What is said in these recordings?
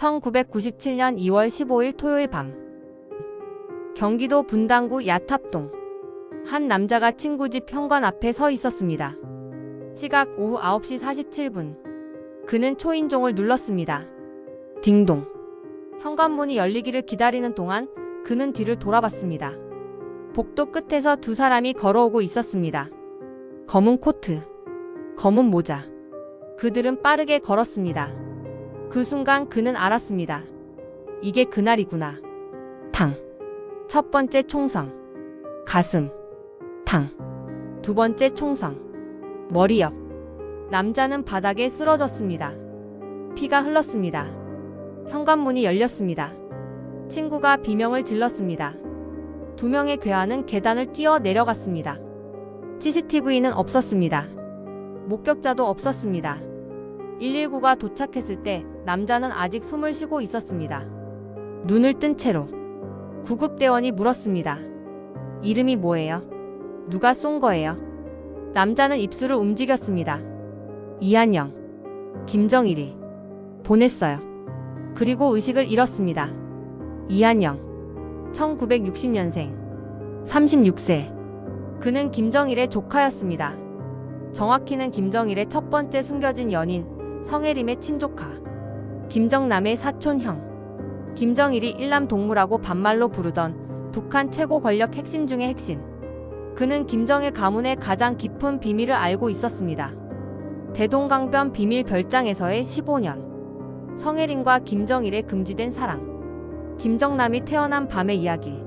1997년 2월 15일 토요일 밤, 경기도 분당구 야탑동 한 남자가 친구 집 현관 앞에 서 있었습니다. 시각 오후 9시 47분. 그는 초인종을 눌렀습니다. 딩동. 현관문이 열리기를 기다리는 동안 그는 뒤를 돌아봤습니다. 복도 끝에서 두 사람이 걸어오고 있었습니다. 검은 코트, 검은 모자. 그들은 빠르게 걸었습니다. 그 순간 그는 알았습니다. 이게 그날이구나. 탕. 첫 번째 총성. 가슴. 탕. 두 번째 총성. 머리 옆. 남자는 바닥에 쓰러졌습니다. 피가 흘렀습니다. 현관문이 열렸습니다. 친구가 비명을 질렀습니다. 두 명의 괴한은 계단을 뛰어 내려갔습니다. CCTV는 없었습니다. 목격자도 없었습니다. 119가 도착했을 때 남자는 아직 숨을 쉬고 있었습니다. 눈을 뜬 채로 구급대원이 물었습니다. 이름이 뭐예요? 누가 쏜 거예요? 남자는 입술을 움직였습니다. 이한영, 김정일이 보냈어요. 그리고 의식을 잃었습니다. 이한영, 1960년생, 36세. 그는 김정일의 조카였습니다. 정확히는 김정일의 첫 번째 숨겨진 연인, 성혜림의 친조카, 김정남의 사촌형. 김정일이 일남 동무라고 반말로 부르던 북한 최고 권력 핵심 중의 핵심. 그는 김정일 가문의 가장 깊은 비밀을 알고 있었습니다. 대동강변 비밀 별장에서의 15년. 성혜림과 김정일의 금지된 사랑. 김정남이 태어난 밤의 이야기.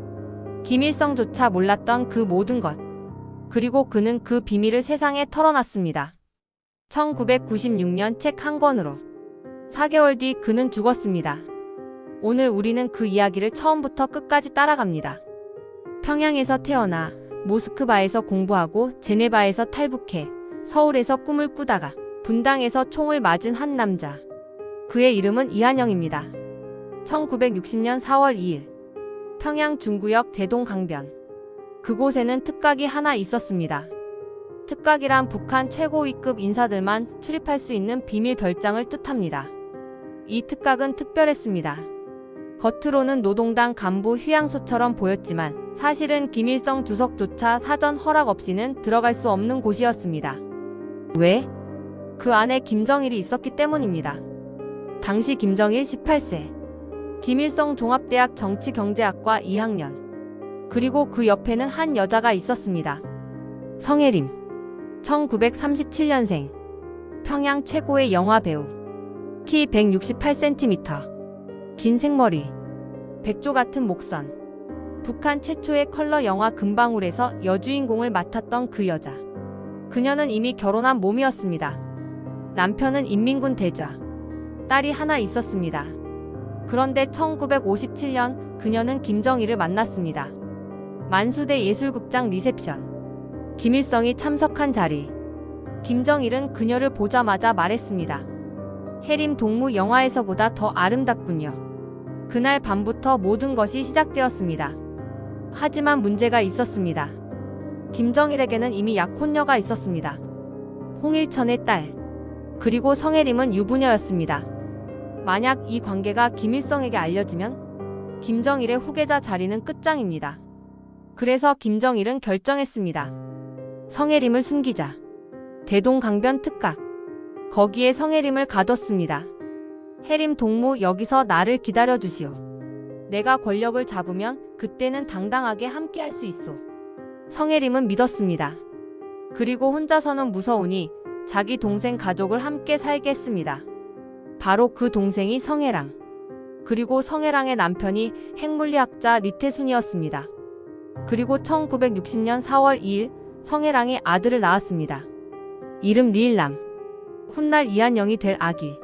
김일성조차 몰랐던 그 모든 것. 그리고 그는 그 비밀을 세상에 털어놨습니다. 1996년 책 한 권으로. 4개월 뒤 그는 죽었습니다. 오늘 우리는 그 이야기를 처음부터 끝까지 따라갑니다. 평양에서 태어나 모스크바에서 공부하고 제네바에서 탈북해 서울에서 꿈을 꾸다가 분당에서 총을 맞은 한 남자. 그의 이름은 이한영입니다. 1960년 4월 2일 평양 중구역 대동강변. 그곳에는 특각이 하나 있었습니다. 특각이란 북한 최고위급 인사들만 출입할 수 있는 비밀 별장을 뜻합니다. 이 특각은 특별했습니다. 겉으로는 노동당 간부 휴양소처럼 보였지만 사실은 김일성 주석조차 사전 허락 없이는 들어갈 수 없는 곳이었습니다. 왜? 그 안에 김정일이 있었기 때문입니다. 당시 김정일 18세. 김일성 종합대학 정치경제학과 2학년. 그리고 그 옆에는 한 여자가 있었습니다. 성혜림. 1937년생. 평양 최고의 영화배우. 키 168cm. 긴 생머리. 백조 같은 목선. 북한 최초의 컬러 영화 금방울에서 여주인공을 맡았던 그 여자. 그녀는 이미 결혼한 몸이었습니다. 남편은 인민군 대좌. 딸이 하나 있었습니다. 그런데 1957년 그녀는 김정일을 만났습니다. 만수대 예술극장 리셉션. 김일성이 참석한 자리. 김정일은 그녀를 보자마자 말했습니다. 혜림 동무 영화에서보다 더 아름답군요. 그날 밤부터 모든 것이 시작되었습니다. 하지만 문제가 있었습니다. 김정일에게는 이미 약혼녀가 있었습니다. 홍일천의 딸. 그리고 성혜림은 유부녀였습니다. 만약 이 관계가 김일성에게 알려지면 김정일의 후계자 자리는 끝장입니다. 그래서 김정일은 결정했습니다. 성혜림을 숨기자. 대동강변 특각. 거기에 성혜림을 가뒀습니다. 혜림 동무 여기서 나를 기다려주시오. 내가 권력을 잡으면 그때는 당당하게 함께할 수 있어. 성혜림은 믿었습니다. 그리고 혼자서는 무서우니 자기 동생 가족을 함께 살게 했습니다. 바로 그 동생이 성혜랑. 그리고 성혜랑의 남편이 핵물리학자 리태순이었습니다. 그리고 1960년 4월 2일 성혜랑이 아들을 낳았습니다. 이름 리일남. 훗날 이한영이 될 아기.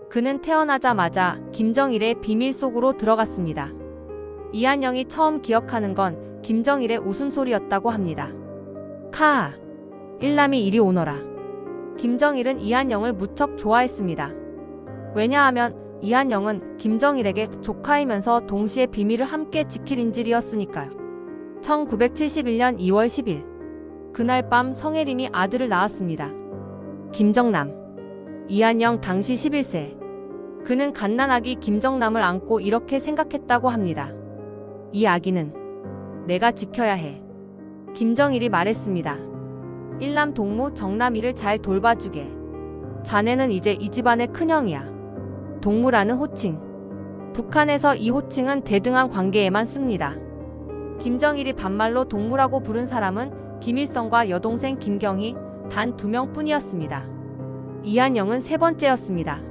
그는 태어나자마자 김정일의 비밀 속으로 들어갔습니다. 이한영이 처음 기억하는 건 김정일의 웃음소리였다고 합니다. 카아. 일남이 이리 오너라. 김정일은 이한영을 무척 좋아했습니다. 왜냐하면 이한영은 김정일에게 조카이면서 동시에 비밀을 함께 지킬 인질이었으니까요. 1971년 2월 10일. 그날 밤 성혜림이 아들을 낳았습니다. 김정남. 이한영 당시 11세. 그는 갓난아기 김정남을 안고 이렇게 생각했다고 합니다. 이 아기는 내가 지켜야 해. 김정일이 말했습니다. 일남 동무 정남이를 잘 돌봐주게. 자네는 이제 이 집안의 큰형이야. 동무라는 호칭. 북한에서 이 호칭은 대등한 관계에만 씁니다. 김정일이 반말로 동무라고 부른 사람은 김일성과 여동생 김경희 단 2명뿐이었습니다. 이한영은 세 번째였습니다.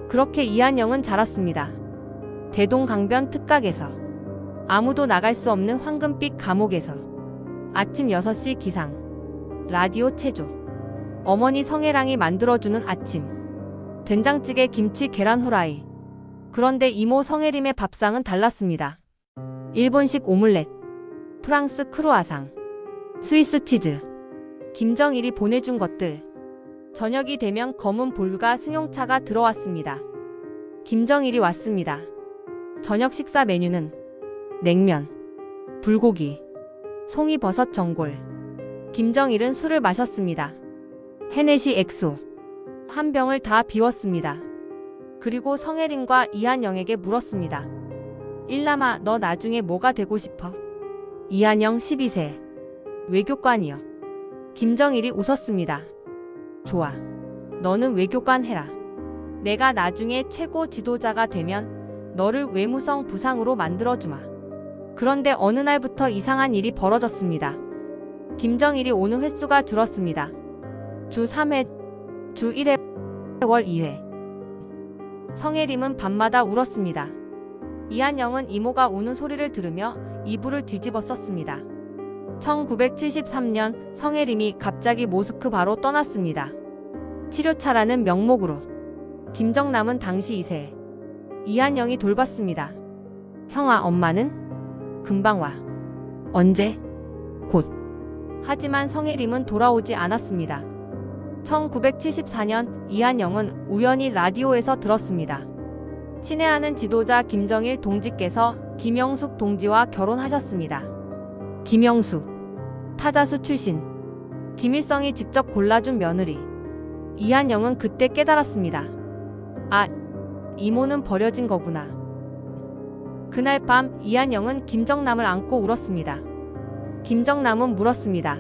그렇게 이한영은 자랐습니다. 대동강변 특각에서, 아무도 나갈 수 없는 황금빛 감옥에서, 아침 6시 기상, 라디오 체조, 어머니 성혜랑이 만들어주는 아침, 된장찌개 김치 계란 후라이. 그런데 이모 성혜림의 밥상은 달랐습니다. 일본식 오믈렛, 프랑스 크루아상, 스위스 치즈. 김정일이 보내준 것들. 저녁이 되면 검은 볼과 승용차가 들어왔습니다. 김정일이 왔습니다. 저녁 식사 메뉴는 냉면, 불고기, 송이버섯 전골. 김정일은 술을 마셨습니다. 헤네시 엑소 한 병을 다 비웠습니다. 그리고 성혜림과 이한영에게 물었습니다. 일남아, 너 나중에 뭐가 되고 싶어? 이한영 12세. 외교관이요. 김정일이 웃었습니다. 좋아. 너는 외교관 해라. 내가 나중에 최고 지도자가 되면 너를 외무성 부상으로 만들어주마. 그런데 어느 날부터 이상한 일이 벌어졌습니다. 김정일이 오는 횟수가 줄었습니다. 주 3회, 주 1회, 월 2회. 성혜림은 밤마다 울었습니다. 이한영은 이모가 우는 소리를 들으며 이불을 뒤집어 썼습니다. 1973년 성혜림이 갑자기 모스크바로 떠났습니다. 치료차라는 명목으로. 김정남은 당시 2세. 이한영이 돌봤습니다. 형아, 엄마는? 금방 와. 언제? 곧. 하지만 성혜림은 돌아오지 않았습니다. 1974년 이한영은 우연히 라디오에서 들었습니다. 친애하는 지도자 김정일 동지께서 김영숙 동지와 결혼하셨습니다. 김영숙, 타자수 출신. 김일성이 직접 골라준 며느리. 이한영은 그때 깨달았습니다. 아, 이모는 버려진 거구나. 그날 밤 이한영은 김정남을 안고 울었습니다. 김정남은 물었습니다.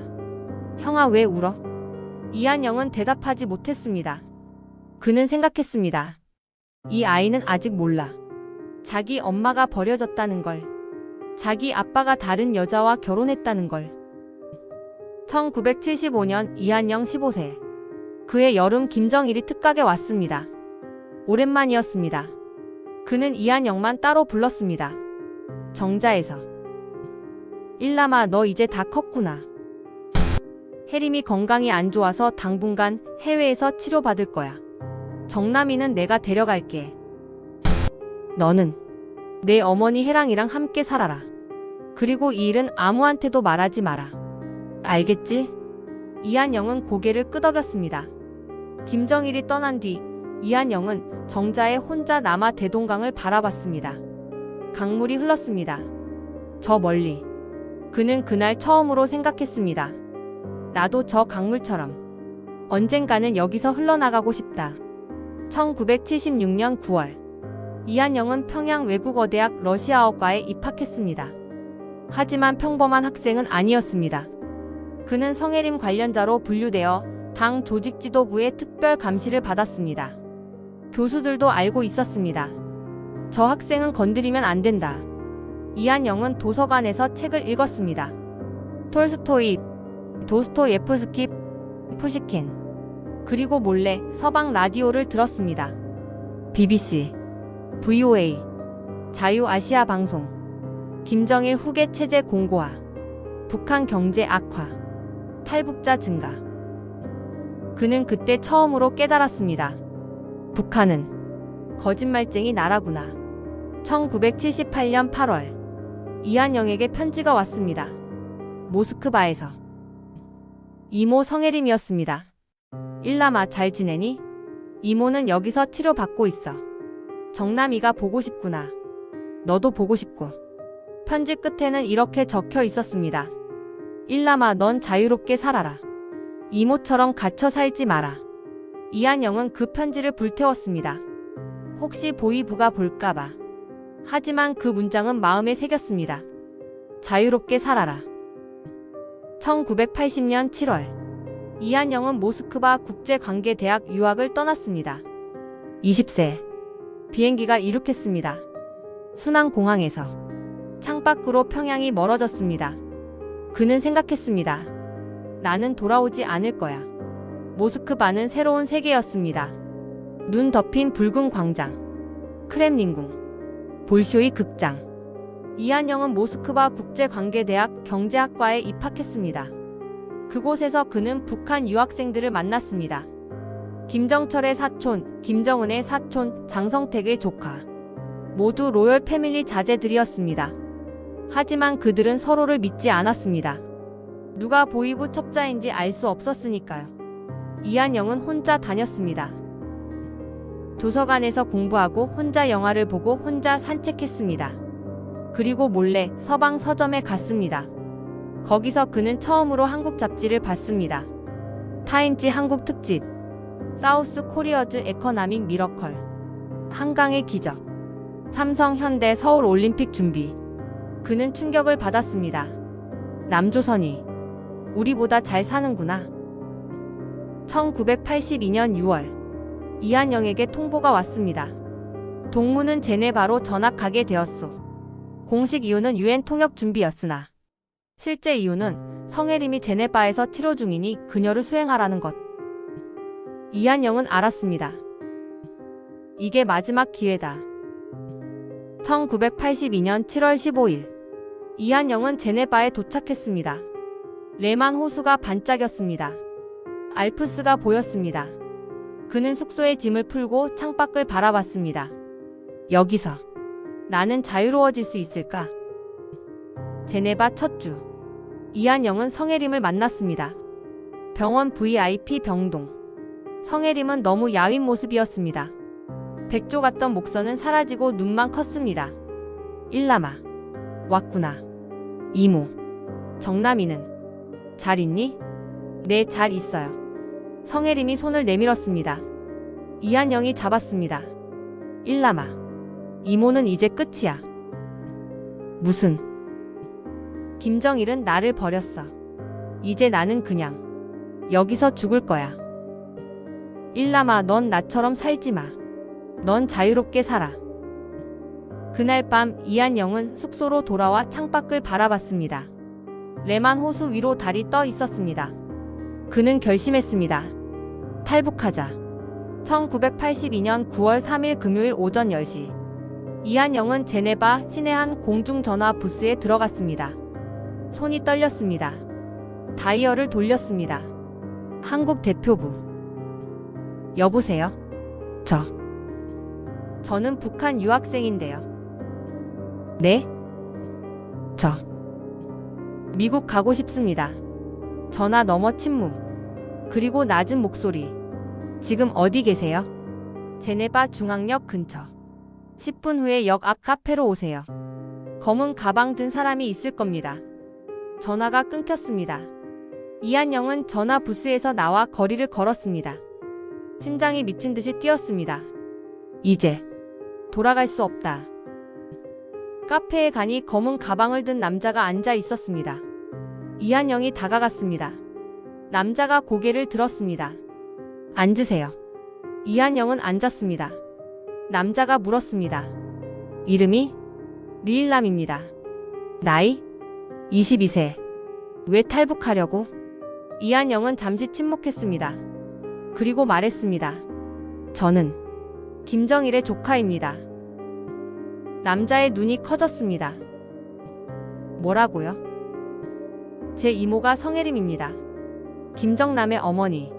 형아, 왜 울어? 이한영은 대답하지 못했습니다. 그는 생각했습니다. 이 아이는 아직 몰라. 자기 엄마가 버려졌다는 걸. 자기 아빠가 다른 여자와 결혼했다는 걸. 1975년 이한영 15세. 그해 여름 김정일이 특각에 왔습니다. 오랜만이었습니다. 그는 이한영만 따로 불렀습니다. 정자에서. 일남아, 너 이제 다 컸구나. 혜림이 건강이 안 좋아서 당분간 해외에서 치료받을 거야. 정남이는 내가 데려갈게. 너는 내 어머니 혜랑이랑 함께 살아라. 그리고 이 일은 아무한테도 말하지 마라. 알겠지? 이한영은 고개를 끄덕였습니다. 김정일이 떠난 뒤 이한영은 정자에 혼자 남아 대동강을 바라봤습니다. 강물이 흘렀습니다. 저 멀리. 그는 그날 처음으로 생각했습니다. 나도 저 강물처럼 언젠가는 여기서 흘러나가고 싶다. 1976년 9월 이한영은 평양 외국어대학 러시아어과에 입학했습니다. 하지만 평범한 학생은 아니었습니다. 그는 성혜림 관련자로 분류되어 당 조직지도부의 특별 감시를 받았습니다. 교수들도 알고 있었습니다. 저 학생은 건드리면 안 된다. 이한영은 도서관에서 책을 읽었습니다. 톨스토이, 도스토예프스키, 푸시킨. 그리고 몰래 서방 라디오를 들었습니다. BBC, VOA, 자유아시아 방송, 김정일 후계 체제 공고화, 북한 경제 악화, 탈북자 증가. 그는 그때 처음으로 깨달았습니다. 북한은 거짓말쟁이 나라구나. 1978년 8월 이한영에게 편지가 왔습니다. 모스크바에서. 이모 성혜림이었습니다. 일남아, 잘 지내니? 이모는 여기서 치료받고 있어. 정남이가 보고 싶구나. 너도 보고 싶고. 편지 끝에는 이렇게 적혀 있었습니다. 일남아, 넌 자유롭게 살아라. 이모처럼 갇혀 살지 마라. 이한영은 그 편지를 불태웠습니다. 혹시 보이부가 볼까봐. 하지만 그 문장은 마음에 새겼습니다. 자유롭게 살아라. 1980년 7월 이한영은 모스크바 국제관계대학 유학을 떠났습니다. 20세. 비행기가 이륙했습니다. 순안공항에서 창밖으로 평양이 멀어졌습니다. 그는 생각했습니다. 나는 돌아오지 않을 거야. 모스크바는 새로운 세계였습니다. 눈 덮인 붉은 광장, 크렘린궁, 볼쇼이 극장. 이한영은 모스크바 국제관계대학 경제학과에 입학했습니다. 그곳에서 그는 북한 유학생들을 만났습니다. 김정철의 사촌, 김정은의 사촌, 장성택의 조카. 모두 로열 패밀리 자제들이었습니다. 하지만 그들은 서로를 믿지 않았습니다. 누가 보이부 첩자인지 알 수 없었으니까요. 이한영은 혼자 다녔습니다. 도서관에서 공부하고 혼자 영화를 보고 혼자 산책했습니다. 그리고 몰래 서방 서점에 갔습니다. 거기서 그는 처음으로 한국 잡지를 봤습니다. 타임지 한국 특집, 사우스 코리어즈 에커나믹 미러컬, 한강의 기적, 삼성 현대 서울 올림픽 준비. 그는 충격을 받았습니다. 남조선이 우리보다 잘 사는구나. 1982년 6월 이한영에게 통보가 왔습니다. 동무는 제네바로 전학가게 되었소. 공식 이유는 유엔 통역 준비였으나 실제 이유는 성혜림이 제네바에서 치료 중이니 그녀를 수행하라는 것. 이한영은 알았습니다. 이게 마지막 기회다. 1982년 7월 15일 이한영은 제네바에 도착했습니다. 레만 호수가 반짝였습니다. 알프스가 보였습니다. 그는 숙소에 짐을 풀고 창밖을 바라봤습니다. 여기서 나는 자유로워질 수 있을까? 제네바 첫 주. 이한영은 성혜림을 만났습니다. 병원 VIP 병동. 성혜림은 너무 야윈 모습이었습니다. 백조 같던 목선은 사라지고 눈만 컸습니다. 일남아. 왔구나. 이모. 정남이는 잘 있니? 네, 잘 있어요. 성혜림이 손을 내밀었습니다. 이한영이 잡았습니다. 일남아. 이모는 이제 끝이야. 무슨? 김정일은 나를 버렸어. 이제 나는 그냥 여기서 죽을 거야. 일남아, 넌 나처럼 살지 마. 넌 자유롭게 살아. 그날 밤 이한영은 숙소로 돌아와 창밖을 바라봤습니다. 레만 호수 위로 달이 떠 있었습니다. 그는 결심했습니다. 탈북하자. 1982년 9월 3일 금요일 오전 10시. 이한영은 제네바 시내 한 공중전화 부스에 들어갔습니다. 손이 떨렸습니다. 다이얼을 돌렸습니다. 한국 대표부. 여보세요? 저는 북한 유학생인데요. 네? 미국 가고 싶습니다. 전화 너머 침묵. 그리고 낮은 목소리. 지금 어디 계세요? 제네바 중앙역 근처. 10분 후에 역 앞 카페로 오세요. 검은 가방 든 사람이 있을 겁니다. 전화가 끊겼습니다. 이한영은 전화 부스에서 나와 거리를 걸었습니다. 심장이 미친 듯이 뛰었습니다. 이제 돌아갈 수 없다. 카페에 가니 검은 가방을 든 남자가 앉아 있었습니다. 이한영이 다가갔습니다. 남자가 고개를 들었습니다. 앉으세요. 이한영은 앉았습니다. 남자가 물었습니다. 이름이? 리일남입니다. 나이? 22세. 왜 탈북하려고? 이한영은 잠시 침묵했습니다. 그리고 말했습니다. 저는 김정일의 조카입니다. 남자의 눈이 커졌습니다. 뭐라고요? 제 이모가 성혜림입니다. 김정남의 어머니.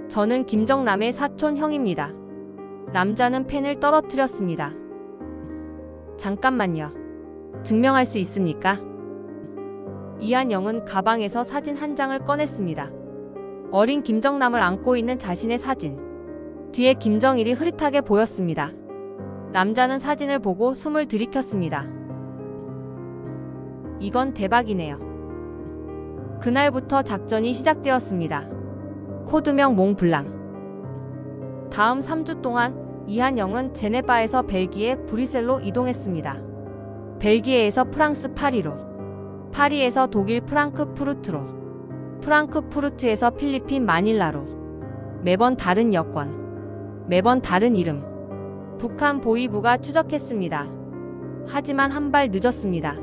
저는 김정남의 사촌 형입니다. 남자는 펜을 떨어뜨렸습니다. 잠깐만요. 증명할 수 있습니까? 이한영은 가방에서 사진 한 장을 꺼냈습니다. 어린 김정남을 안고 있는 자신의 사진. 뒤에 김정일이 흐릿하게 보였습니다. 남자는 사진을 보고 숨을 들이켰습니다. 이건 대박이네요. 그날부터 작전이 시작되었습니다. 코드명 몽블랑. 다음 3주 동안 이한영은 제네바에서 벨기에 브뤼셀로 이동했습니다. 벨기에에서 프랑스 파리로, 파리에서 독일 프랑크푸르트로, 프랑크푸르트에서 필리핀 마닐라로, 매번 다른 여권, 매번 다른 이름. 북한 보위부가 추적했습니다. 하지만 한 발 늦었습니다.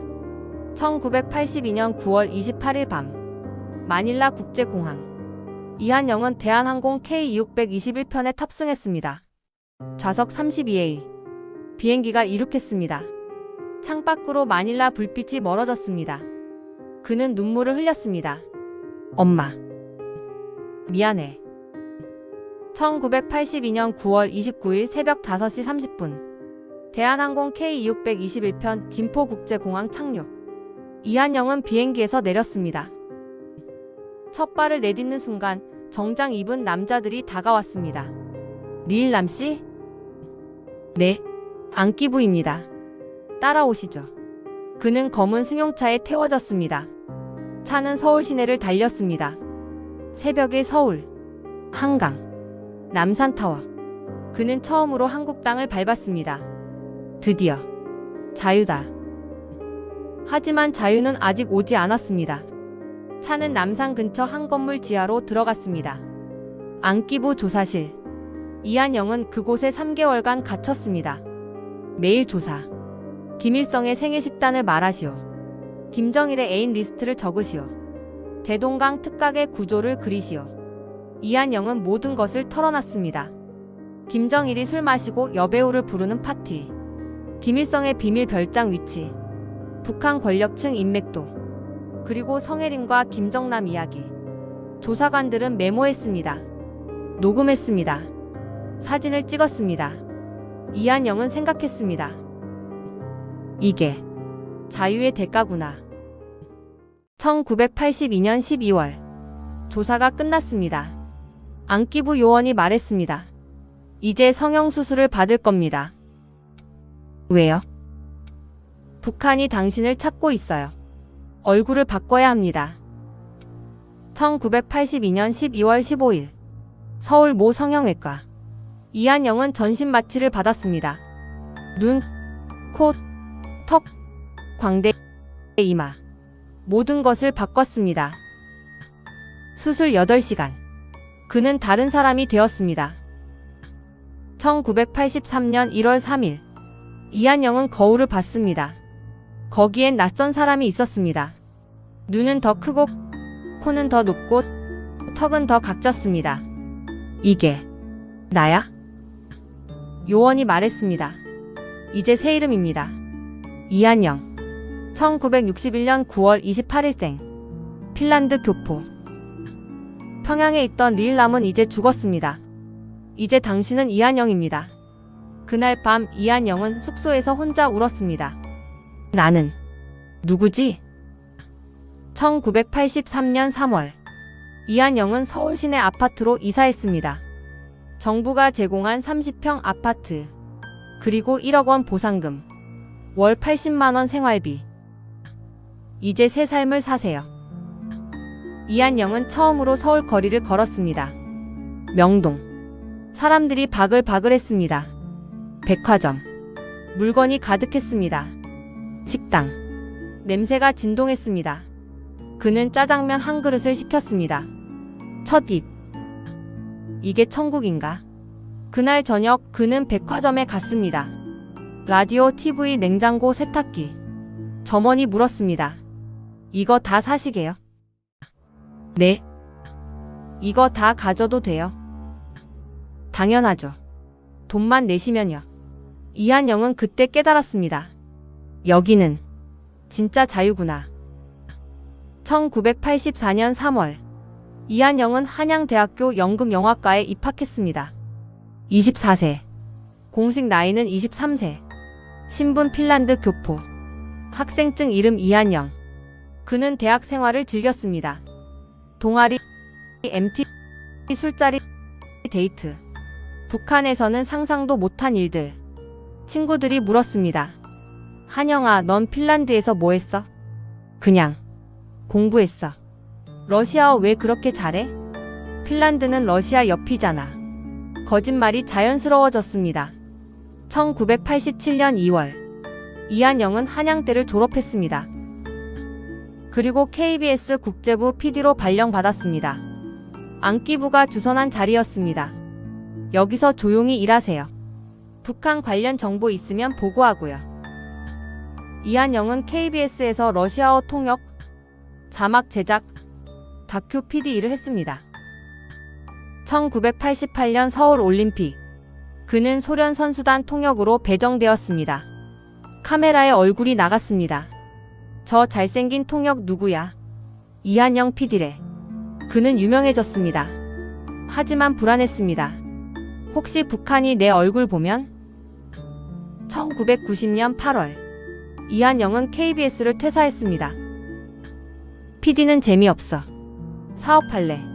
1982년 9월 28일 밤, 마닐라 국제공항. 이한영은 대한항공 K2621편에 탑승했습니다. 좌석 32A. 비행기가 이륙했습니다. 창밖으로 마닐라 불빛이 멀어졌습니다. 그는 눈물을 흘렸습니다. 엄마. 미안해. 1982년 9월 29일 새벽 5시 30분. 대한항공 K2621편 김포국제공항 착륙. 이한영은 비행기에서 내렸습니다. 첫 발을 내딛는 순간 정장 입은 남자들이 다가왔습니다. 리일남 씨? 네, 안기부입니다. 따라오시죠. 그는 검은 승용차에 태워졌습니다. 차는 서울 시내를 달렸습니다. 새벽의 서울, 한강, 남산타워. 그는 처음으로 한국 땅을 밟았습니다. 드디어 자유다. 하지만 자유는 아직 오지 않았습니다. 차는 남산 근처 한 건물 지하로 들어갔습니다. 안기부 조사실. 이한영은 그곳에 3개월간 갇혔습니다. 매일 조사. 김일성의 생일 식단을 말하시오. 김정일의 애인 리스트를 적으시오. 대동강 특각의 구조를 그리시오. 이한영은 모든 것을 털어놨습니다. 김정일이 술 마시고 여배우를 부르는 파티. 김일성의 비밀 별장 위치. 북한 권력층 인맥도. 그리고 성혜림과 김정남 이야기. 조사관들은 메모했습니다. 녹음했습니다. 사진을 찍었습니다. 이한영은 생각했습니다. 이게 자유의 대가구나. 1982년 12월. 조사가 끝났습니다. 안기부 요원이 말했습니다. 이제 성형수술을 받을 겁니다. 왜요? 북한이 당신을 찾고 있어요. 얼굴을 바꿔야 합니다. 1982년 12월 15일. 서울 모 성형외과. 이한영은 전신 마취를 받았습니다. 눈, 코, 턱, 광대, 이마. 모든 것을 바꿨습니다. 수술 8시간. 그는 다른 사람이 되었습니다. 1983년 1월 3일. 이한영은 거울을 봤습니다. 거기엔 낯선 사람이 있었습니다. 눈은 더 크고, 코는 더 높고, 턱은 더 각졌습니다. 이게 나야? 요원이 말했습니다. 이제 새 이름입니다. 이한영. 1961년 9월 28일생. 핀란드 교포. 평양에 있던 리일남은 이제 죽었습니다. 이제 당신은 이한영입니다. 그날 밤 이한영은 숙소에서 혼자 울었습니다. 나는 누구지? 1983년 3월. 이한영은 서울 시내 아파트로 이사했습니다. 정부가 제공한 30평 아파트. 그리고 1억 원 보상금. 월 80만 원 생활비. 이제 새 삶을 사세요. 이한영은 처음으로 서울 거리를 걸었습니다. 명동. 사람들이 바글바글했습니다. 백화점. 물건이 가득했습니다. 식당. 냄새가 진동했습니다. 그는 짜장면 한 그릇을 시켰습니다. 첫 입. 이게 천국인가? 그날 저녁 그는 백화점에 갔습니다. 라디오, TV, 냉장고, 세탁기. 점원이 물었습니다. 이거 다 사시게요? 네. 이거 다 가져도 돼요? 당연하죠. 돈만 내시면요. 이한영은 그때 깨달았습니다. 여기는 진짜 자유구나. 1984년 3월. 이한영은 한양대학교 연극영화과에 입학했습니다. 24세. 공식 나이는 23세. 신분 핀란드 교포. 학생증 이름 이한영. 그는 대학 생활을 즐겼습니다. 동아리, MT, 술자리, 데이트. 북한에서는 상상도 못한 일들. 친구들이 물었습니다. 한영아, 넌 핀란드에서 뭐 했어? 그냥 공부했어. 러시아어 왜 그렇게 잘해? 핀란드는 러시아 옆이잖아. 거짓말이 자연스러워졌습니다. 1987년 2월, 이한영은 한양대를 졸업했습니다. 그리고 KBS 국제부 PD로 발령받았습니다. 안기부가 주선한 자리였습니다. 여기서 조용히 일하세요. 북한 관련 정보 있으면 보고하고요. 이한영은 KBS에서 러시아어 통역, 자막 제작, 다큐 PD 일을 했습니다. 1988년 서울 올림픽, 그는 소련 선수단 통역으로 배정되었습니다. 카메라에 얼굴이 나갔습니다. 저 잘생긴 통역 누구야? 이한영 PD래. 그는 유명해졌습니다. 하지만 불안했습니다. 혹시 북한이 내 얼굴 보면? 1990년 8월, 이한영은 KBS를 퇴사했습니다. PD는 재미없어. 사업할래.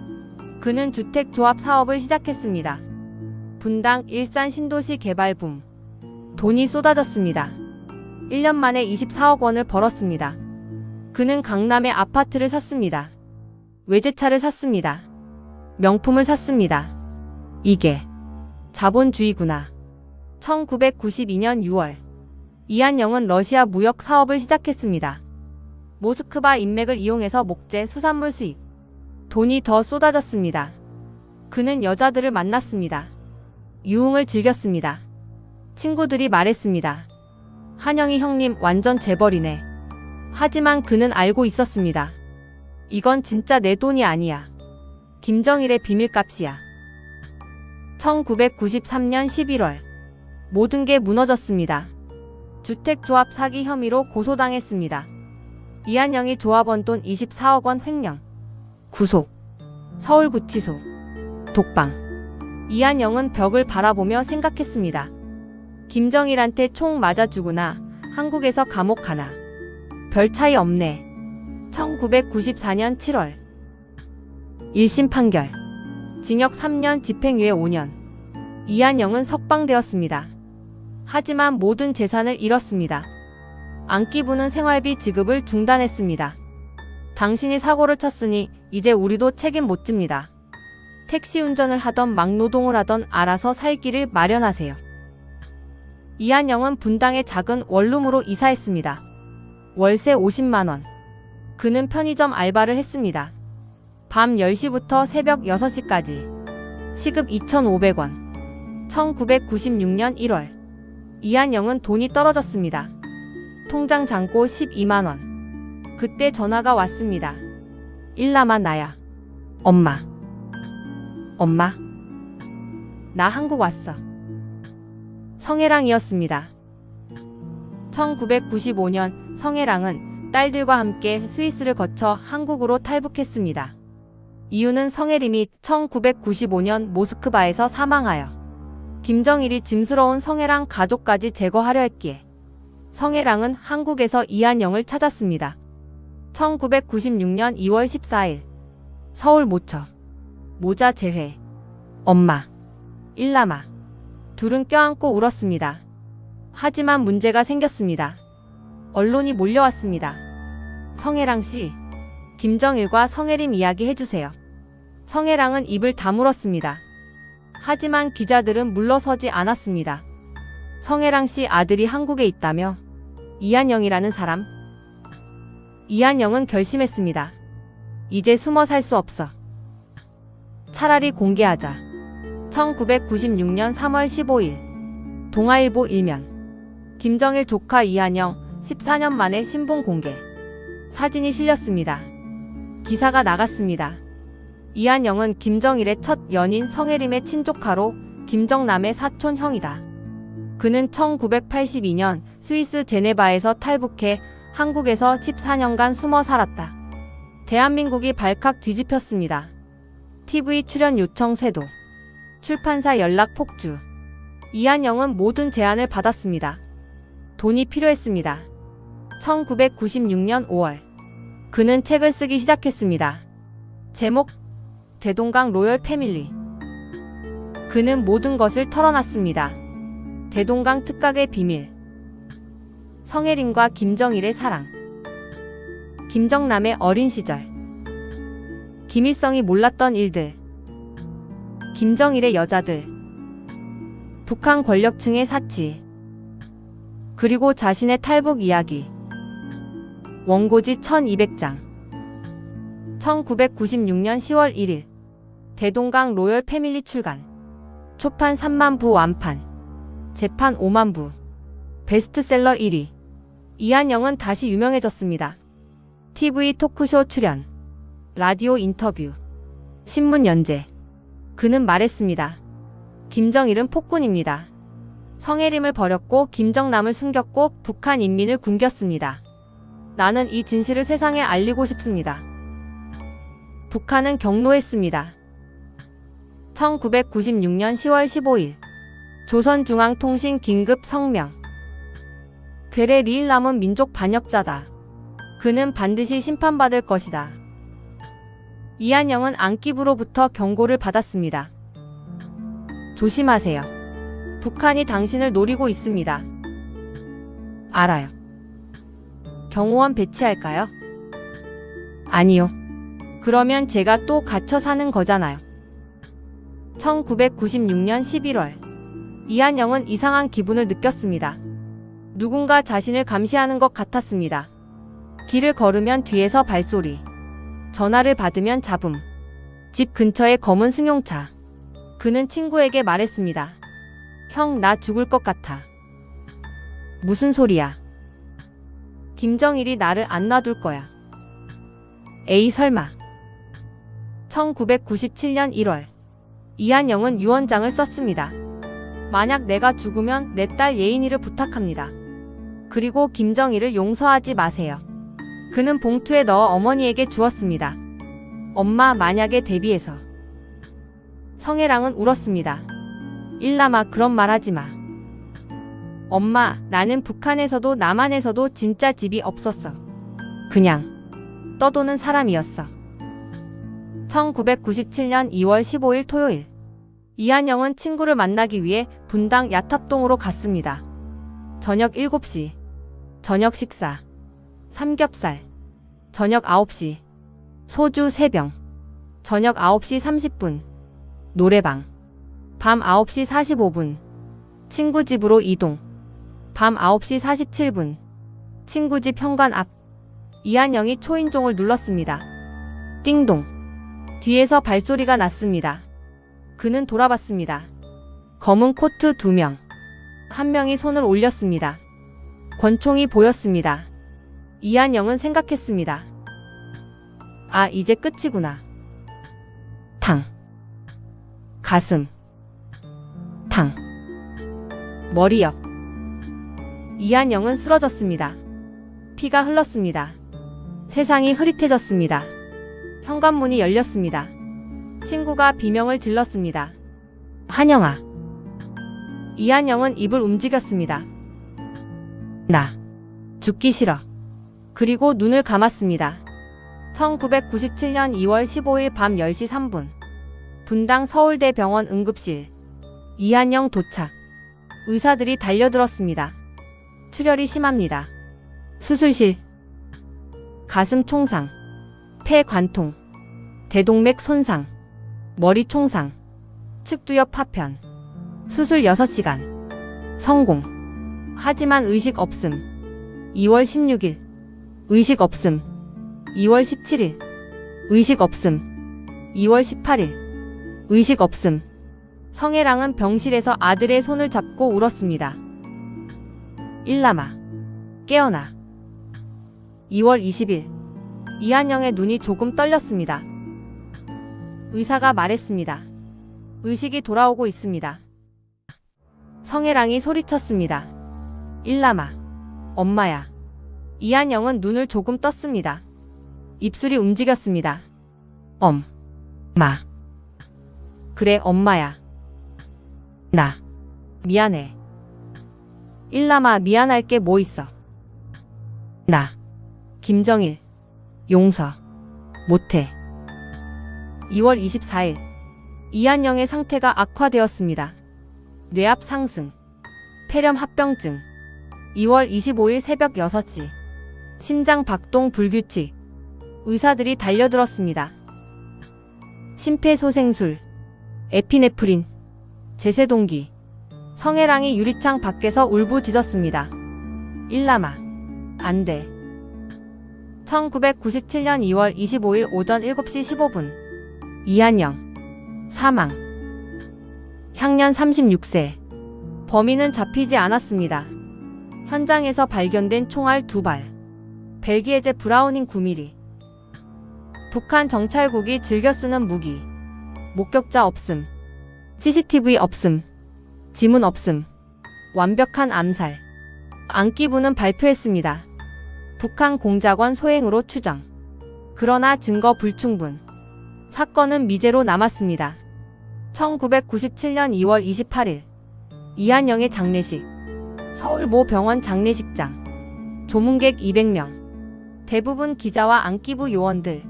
그는 주택조합 사업을 시작했습니다. 분당 일산 신도시 개발 붐. 돈이 쏟아졌습니다. 1년 만에 24억 원을 벌었습니다. 그는 강남에 아파트를 샀습니다. 외제차를 샀습니다. 명품을 샀습니다. 이게 자본주의구나. 1992년 6월, 이한영은 러시아 무역 사업을 시작했습니다. 모스크바 인맥을 이용해서 목재, 수산물 수입. 돈이 더 쏟아졌습니다. 그는 여자들을 만났습니다. 유흥을 즐겼습니다. 친구들이 말했습니다. 한영이 형님 완전 재벌이네. 하지만 그는 알고 있었습니다. 이건 진짜 내 돈이 아니야. 김정일의 비밀값이야. 1993년 11월, 모든 게 무너졌습니다. 주택조합 사기 혐의로 고소당했습니다. 이한영이 조합원 돈 24억 원 횡령. 구속. 서울구치소. 독방. 이한영은 벽을 바라보며 생각했습니다. 김정일한테 총 맞아 죽으나 한국에서 감옥 가나. 별 차이 없네. 1994년 7월. 1심 판결. 징역 3년, 집행유예 5년. 이한영은 석방되었습니다. 하지만 모든 재산을 잃었습니다. 안기부는 생활비 지급을 중단했습니다. 당신이 사고를 쳤으니 이제 우리도 책임 못 집니다. 택시 운전을 하던 막노동을 하던 알아서 살 길을 마련하세요. 이한영은 분당의 작은 원룸으로 이사했습니다. 월세 50만 원. 그는 편의점 알바를 했습니다. 밤 10시부터 새벽 6시까지. 시급 2,500원. 1996년 1월. 이한영은 돈이 떨어졌습니다. 통장 잔고 12만 원. 그때 전화가 왔습니다. 일남아 나야. 엄마. 엄마. 나 한국 왔어. 성혜랑이었습니다. 1995년 성혜랑은 딸들과 함께 스위스를 거쳐 한국으로 탈북했습니다. 이유는 성혜림이 1995년 모스크바에서 사망하여 김정일이 짐스러운 성혜랑 가족까지 제거하려 했기에 성혜랑은 한국에서 이한영을 찾았습니다. 1996년 2월 14일 서울 모처. 모자 재회. 엄마. 일남아. 둘은 껴안고 울었습니다. 하지만 문제가 생겼습니다. 언론이 몰려왔습니다. 성혜랑 씨, 김정일과 성혜림 이야기 해주세요. 성혜랑은 입을 다물었습니다. 하지만 기자들은 물러서지 않았습니다. 성혜랑 씨 아들이 한국에 있다며? 이한영이라는 사람? 이한영은 결심했습니다. 이제 숨어 살 수 없어. 차라리 공개하자. 1996년 3월 15일 동아일보 일면. 김정일 조카 이한영 14년 만에 신분 공개. 사진이 실렸습니다. 기사가 나갔습니다. 이한영은 김정일의 첫 연인 성혜림의 친조카로 김정남의 사촌 형이다. 그는 1982년 스위스 제네바에서 탈북해 한국에서 14년간 숨어 살았다. 대한민국이 발칵 뒤집혔습니다. TV 출연 요청 쇄도. 출판사 연락 폭주. 이한영은 모든 제안을 받았습니다. 돈이 필요했습니다. 1996년 5월. 그는 책을 쓰기 시작했습니다. 제목 대동강 로열 패밀리. 그는 모든 것을 털어놨습니다. 대동강 특각의 비밀. 성혜림과 김정일의 사랑. 김정남의 어린 시절. 김일성이 몰랐던 일들. 김정일의 여자들. 북한 권력층의 사치, 그리고 자신의 탈북 이야기. 원고지 1200장. 1996년 10월 1일 대동강 로열 패밀리 출간. 초판 3만 부 완판. 재판 5만 부. 베스트셀러 1위. 이한영은 다시 유명해졌습니다. TV 토크쇼 출연. 라디오 인터뷰. 신문 연재. 그는 말했습니다. 김정일은 폭군입니다. 성해림을 버렸고 김정남을 숨겼고 북한 인민을 굶겼습니다. 나는 이 진실을 세상에 알리고 싶습니다. 북한은 경로했습니다. 1996년 10월 15일 조선중앙통신 긴급 성명. 괴뢰 리일남은 민족 반역자다. 그는 반드시 심판받을 것이다. 이한영은 안기부로부터 경고를 받았습니다. 조심하세요. 북한이 당신을 노리고 있습니다. 알아요. 경호원 배치할까요? 아니요. 그러면 제가 또 갇혀 사는 거잖아요. 1996년 11월 이한영은 이상한 기분을 느꼈습니다. 누군가 자신을 감시하는 것 같았습니다. 길을 걸으면 뒤에서 발소리, 전화를 받으면 잡음, 집 근처에 검은 승용차. 그는 친구에게 말했습니다. 형, 나 죽을 것 같아. 무슨 소리야? 김정일이 나를 안 놔둘 거야. 에이 설마. 1997년 1월 이한영은 유언장을 썼습니다. 만약 내가 죽으면 내 딸 예인이를 부탁합니다. 그리고 김정일을 용서하지 마세요. 그는 봉투에 넣어 어머니에게 주었습니다. 엄마, 만약에 대비해서. 성혜랑은 울었습니다. 일남아, 그런 말 하지 마. 엄마, 나는 북한에서도 남한에서도 진짜 집이 없었어. 그냥 떠도는 사람이었어. 1997년 2월 15일 토요일 이한영은 친구를 만나기 위해 분당 야탑동으로 갔습니다. 저녁 7시 저녁 식사 삼겹살. 저녁 9시 소주 3병. 저녁 9시 30분 노래방. 밤 9시 45분 친구 집으로 이동. 밤 9시 47분 친구 집 현관 앞. 이한영이 초인종을 눌렀습니다. 띵동. 뒤에서 발소리가 났습니다. 그는 돌아봤습니다. 검은 코트 2명. 한 명이 손을 올렸습니다. 권총이 보였습니다. 이한영은 생각했습니다. 아, 이제 끝이구나. 탕. 가슴. 탕. 머리역. 이한영은 쓰러졌습니다. 피가 흘렀습니다. 세상이 흐릿해졌습니다. 현관문이 열렸습니다. 친구가 비명을 질렀습니다. 한영아. 이한영은 입을 움직였습니다. 나 죽기 싫어. 그리고 눈을 감았습니다. 1997년 2월 15일 밤 10시 3분 분당 서울대병원 응급실. 이한영 도착. 의사들이 달려들었습니다. 출혈이 심합니다. 수술실. 가슴 총상, 폐 관통, 대동맥 손상, 머리 총상, 측두엽 파편. 수술 6시간. 성공. 하지만 의식 없음. 2월 16일. 의식 없음. 2월 17일. 의식 없음. 2월 18일. 의식 없음. 성혜랑은 병실에서 아들의 손을 잡고 울었습니다. 일남아, 깨어나. 2월 20일. 이한영의 눈이 조금 떨렸습니다. 의사가 말했습니다. 의식이 돌아오고 있습니다. 성혜랑이 소리쳤습니다. 일남아, 엄마야. 이한영은 눈을 조금 떴습니다. 입술이 움직였습니다. 마. 그래, 엄마야. 나 미안해. 일남아, 미안할 게 뭐 있어. 나 김정일 용서 못해. 2월 24일 이한영의 상태가 악화되었습니다. 뇌압 상승, 폐렴 합병증. 2월 25일 새벽 6시 심장 박동 불규칙. 의사들이 달려들었습니다. 심폐소생술, 에피네프린, 제세동기. 성혜랑이 유리창 밖에서 울부짖었습니다. 일남아, 안 돼. 1997년 2월 25일 오전 7시 15분. 이한영, 사망. 향년 36세. 범인은 잡히지 않았습니다. 현장에서 발견된 총알 2발. 벨기에제 브라우닝 9mm. 북한 정찰국이 즐겨 쓰는 무기. 목격자 없음. CCTV 없음. 지문 없음. 완벽한 암살. 안기부는 발표했습니다. 북한 공작원 소행으로 추정. 그러나 증거 불충분. 사건은 미제로 남았습니다. 1997년 2월 28일. 이한영의 장례식. 서울 모 병원 장례식장. 조문객 200명. 대부분 기자와 안기부 요원들.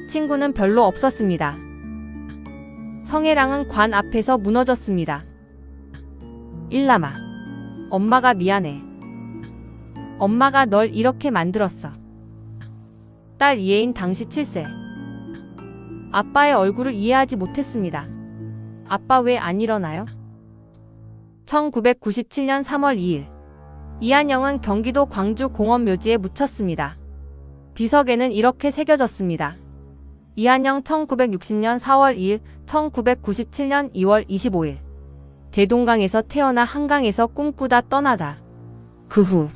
친구는 별로 없었습니다. 성혜랑은 관 앞에서 무너졌습니다. 일남아, 엄마가 미안해. 엄마가 널 이렇게 만들었어. 딸 이혜인 당시 7세. 아빠의 얼굴을 이해하지 못했습니다. 아빠 왜 안 일어나요? 1997년 3월 2일. 이한영은 경기도 광주 공원묘지에 묻혔습니다. 비석에는 이렇게 새겨졌습니다. 이한영 1960년 4월 2일, 1997년 2월 25일. 대동강에서 태어나 한강에서 꿈꾸다 떠나다. 그 후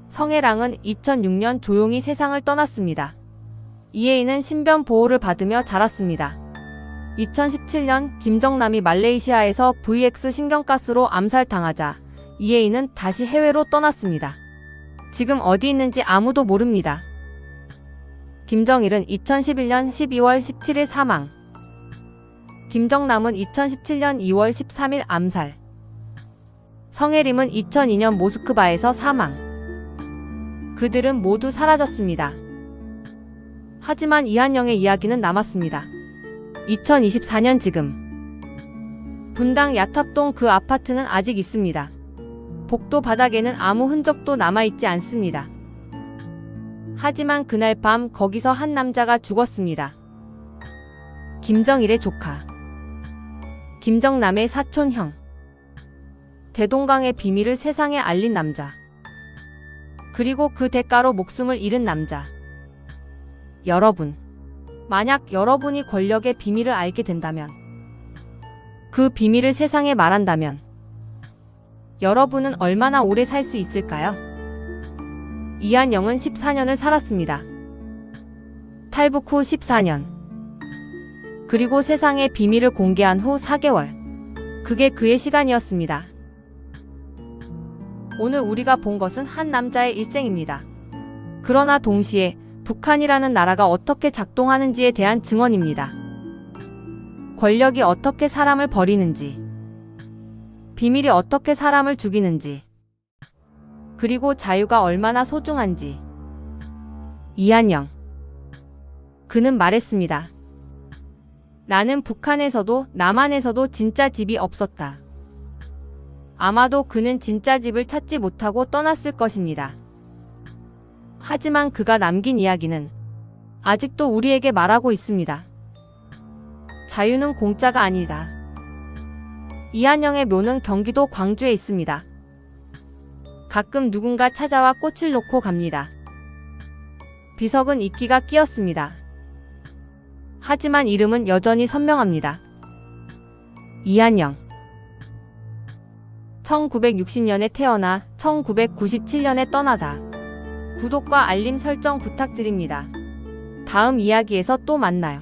성혜랑은 2006년 조용히 세상을 떠났습니다. 이혜인은 신변 보호를 받으며 자랐습니다. 2017년 김정남이 말레이시아에서 VX 신경가스로 암살당하자 이혜인은 다시 해외로 떠났습니다. 지금 어디 있는지 아무도 모릅니다. 김정일은 2011년 12월 17일 사망. 김정남은 2017년 2월 13일 암살. 성혜림은 2002년 모스크바에서 사망. 그들은 모두 사라졌습니다. 하지만 이한영의 이야기는 남았습니다. 2024년 지금. 분당 야탑동 그 아파트는 아직 있습니다. 복도 바닥에는 아무 흔적도 남아있지 않습니다. 하지만 그날 밤 거기서 한 남자가 죽었습니다. 김정일의 조카. 김정남의 사촌형. 대동강의 비밀을 세상에 알린 남자. 그리고 그 대가로 목숨을 잃은 남자. 여러분, 만약 여러분이 권력의 비밀을 알게 된다면, 그 비밀을 세상에 말한다면, 여러분은 얼마나 오래 살 수 있을까요? 이한영은 14년을 살았습니다. 탈북 후 14년. 그리고 세상의 비밀을 공개한 후 4개월. 그게 그의 시간이었습니다. 오늘 우리가 본 것은 한 남자의 일생입니다. 그러나 동시에 북한이라는 나라가 어떻게 작동하는지에 대한 증언입니다. 권력이 어떻게 사람을 버리는지, 비밀이 어떻게 사람을 죽이는지, 그리고 자유가 얼마나 소중한지. 이한영. 그는 말했습니다. 나는 북한에서도 남한에서도 진짜 집이 없었다. 아마도 그는 진짜 집을 찾지 못하고 떠났을 것입니다. 하지만 그가 남긴 이야기는 아직도 우리에게 말하고 있습니다. 자유는 공짜가 아니다. 이한영의 묘는 경기도 광주에 있습니다. 가끔 누군가 찾아와 꽃을 놓고 갑니다. 비석은 이끼가 끼었습니다. 하지만 이름은 여전히 선명합니다. 이한영. 1960년에 태어나 1997년에 떠나다. 구독과 알림 설정 부탁드립니다. 다음 이야기에서 또 만나요.